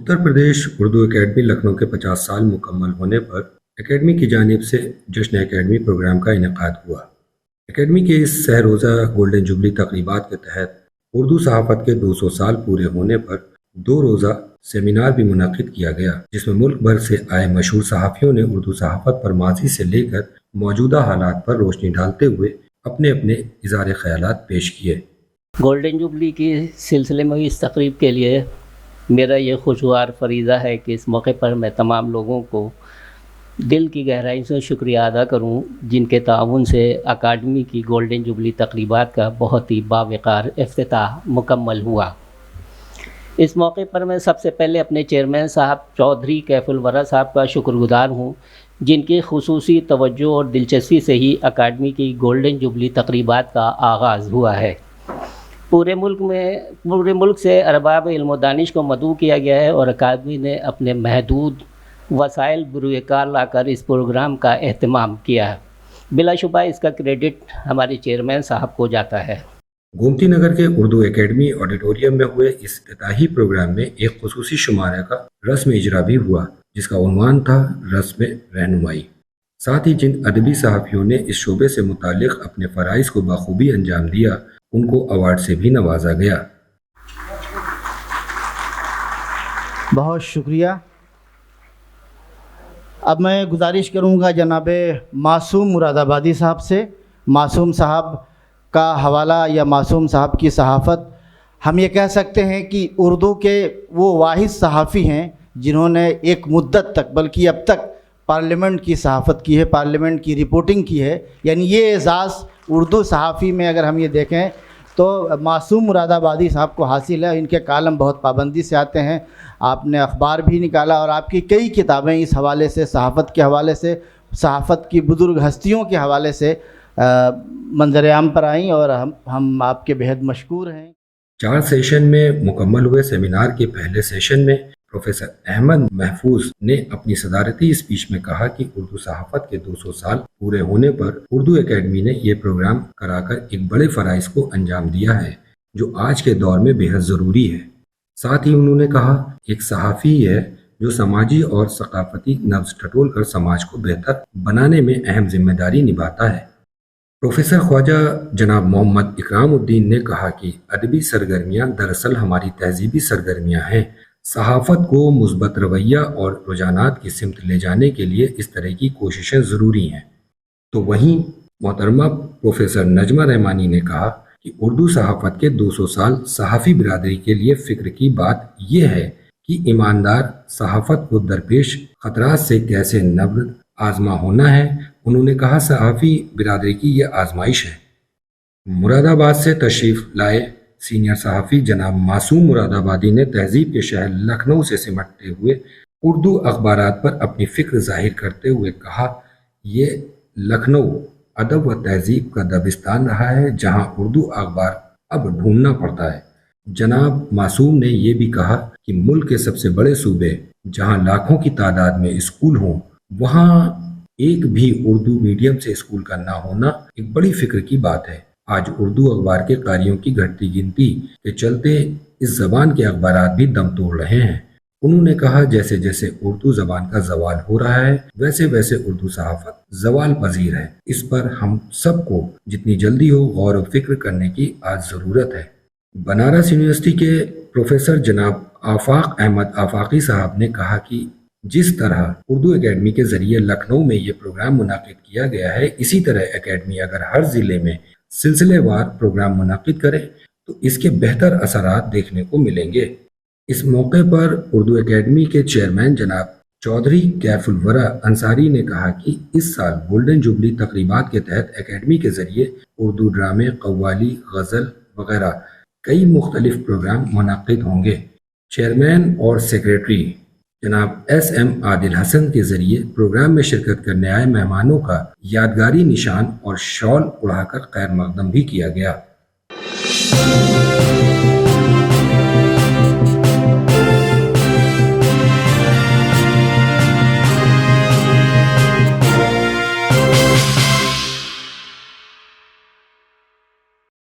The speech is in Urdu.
اتر پردیش اردو اکیڈمی لکھنؤ کے 50 سال مکمل ہونے پر اکیڈمی کی جانب سے جشن اکیڈمی پروگرام کا انعقاد ہوا۔ اکیڈمی کے اس سہ روزہ گولڈن جوبلی تقریبات کے تحت اردو صحافت کے 200 سال پورے ہونے پر 2 روزہ سیمینار بھی منعقد کیا گیا، جس میں ملک بھر سے آئے مشہور صحافیوں نے اردو صحافت پر ماضی سے لے کر موجودہ حالات پر روشنی ڈالتے ہوئے اپنے اپنے اظہار خیالات پیش کیے۔ گولڈن جوبلی کی سلسلے میں اس تقریب کے لیے میرا یہ خوشگوار فریضہ ہے کہ اس موقع پر میں تمام لوگوں کو دل کی گہرائی سے شکریہ ادا کروں، جن کے تعاون سے اکیڈمی کی گولڈن جوبلی تقریبات کا بہت ہی باوقار افتتاح مکمل ہوا۔ اس موقع پر میں سب سے پہلے اپنے چیئرمین صاحب چودھری کیف الورا صاحب کا شکر گزار ہوں، جن کی خصوصی توجہ اور دلچسپی سے ہی اکیڈمی کی گولڈن جوبلی تقریبات کا آغاز ہوا ہے۔ پورے ملک سے ارباب علم و دانش کو مدعو کیا گیا ہے اور اکیڈمی نے اپنے محدود وسائل بروئے کار لا کر اس پروگرام کا اہتمام کیا ہے۔ بلا شبہ اس کا کریڈٹ ہمارے چیئرمین صاحب کو جاتا ہے۔ گومتی نگر کے اردو اکیڈمی آڈیٹوریم میں ہوئے اس افتتاحی پروگرام میں ایک خصوصی شمارہ کا رسم اجرا بھی ہوا، جس کا عنوان تھا رسم رہنمائی۔ ساتھ ہی جن ادبی صحافیوں نے اس شعبے سے متعلق اپنے فرائض کو بخوبی انجام دیا، ان کو ایوارڈ سے بھی نوازا گیا۔ بہت شکریہ۔ اب میں گزارش کروں گا جناب معصوم مراد آبادی صاحب سے۔ معصوم صاحب کا حوالہ یا معصوم صاحب کی صحافت، ہم یہ کہہ سکتے ہیں کہ اردو کے وہ واحد صحافی ہیں جنہوں نے ایک مدت تک، بلکہ اب تک پارلیمنٹ کی صحافت کی ہے، پارلیمنٹ کی رپورٹنگ کی ہے۔ یعنی یہ اعزاز اردو صحافی میں اگر ہم یہ دیکھیں تو معصوم مراد آبادی صاحب کو حاصل ہے۔ ان کے کالم بہت پابندی سے آتے ہیں، آپ نے اخبار بھی نکالا اور آپ کی کئی کتابیں اس حوالے سے، صحافت کے حوالے سے، صحافت کی بزرگ ہستیوں کے حوالے سے منظر عام پر آئیں، اور ہم آپ کے بہت مشکور ہیں۔ 4 سیشن میں مکمل ہوئے سیمینار کے پہلے سیشن میں پروفیسر احمد محفوظ نے اپنی صدارتی اسپیچ میں کہا کہ اردو صحافت کے 200 سال پورے ہونے پر اردو اکیڈمی نے یہ پروگرام کرا کر ایک بڑے فرائض کو انجام دیا ہے، جو آج کے دور میں بے حد ضروری ہے۔ ساتھ ہی انہوں نے کہا ایک صحافی ہے جو سماجی اور ثقافتی نبض ٹٹول کر سماج کو بہتر بنانے میں اہم ذمہ داری نبھاتا ہے۔ پروفیسر خواجہ جناب محمد اکرام الدین نے کہا کہ ادبی سرگرمیاں دراصل ہماری تہذیبی سرگرمیاں ہیں۔ صحافت کو مثبت رویہ اور رجحانات کی سمت لے جانے کے لیے اس طرح کی کوششیں ضروری ہیں۔ تو وہیں محترمہ پروفیسر نجمہ رحمانی نے کہا کہ اردو صحافت کے 200 سال صحافی برادری کے لیے فکر کی بات یہ ہے کہ ایماندار صحافت کو درپیش خطرات سے کیسے نبرد آزما ہونا ہے۔ انہوں نے کہا صحافی برادری کی یہ آزمائش ہے۔ مراد آباد سے تشریف لائے سینئر صحافی جناب معصوم مراد آبادی نے تہذیب کے شہر لکھنؤ سے سمٹتے ہوئے اردو اخبارات پر اپنی فکر ظاہر کرتے ہوئے کہا یہ لکھنؤ ادب و تہذیب کا دبستان رہا ہے، جہاں اردو اخبار اب ڈھونڈنا پڑتا ہے۔ جناب معصوم نے یہ بھی کہا کہ ملک کے سب سے بڑے صوبے جہاں لاکھوں کی تعداد میں اسکول ہوں، وہاں ایک بھی اردو میڈیم سے اسکول کا نہ ہونا ایک بڑی فکر کی بات ہے۔ آج اردو اخبار کے قاریوں کی گھٹتی گنتی کے چلتے اس زبان کے اخبارات بھی دم توڑ رہے ہیں۔ انہوں نے کہا جیسے جیسے اردو زبان کا زوال ہو رہا ہے، ویسے ویسے اردو صحافت زوال پذیر ہے۔ اس پر ہم سب کو جتنی جلدی ہو غور و فکر کرنے کی آج ضرورت ہے۔ بنارس یونیورسٹی کے پروفیسر جناب آفاق احمد آفاقی صاحب نے کہا کہ جس طرح اردو اکیڈمی کے ذریعے لکھنؤ میں یہ پروگرام منعقد کیا گیا ہے، اسی طرح اکیڈمی اگر ہر ضلع میں سلسلے وار پروگرام منعقد کرے تو اس کے بہتر اثرات دیکھنے کو ملیں گے۔ اس موقع پر اردو اکیڈمی کے چیئرمین جناب چودھری کیف الورا انصاری نے کہا کہ اس سال گولڈن جوبلی تقریبات کے تحت اکیڈمی کے ذریعے اردو ڈرامے، قوالی، غزل وغیرہ کئی مختلف پروگرام منعقد ہوں گے۔ چیئرمین اور سیکریٹری جناب ایس ایم عادل حسن کے ذریعے پروگرام میں شرکت کرنے آئے مہمانوں کا یادگاری نشان اور شال اڑا کر خیر مقدم بھی کیا گیا۔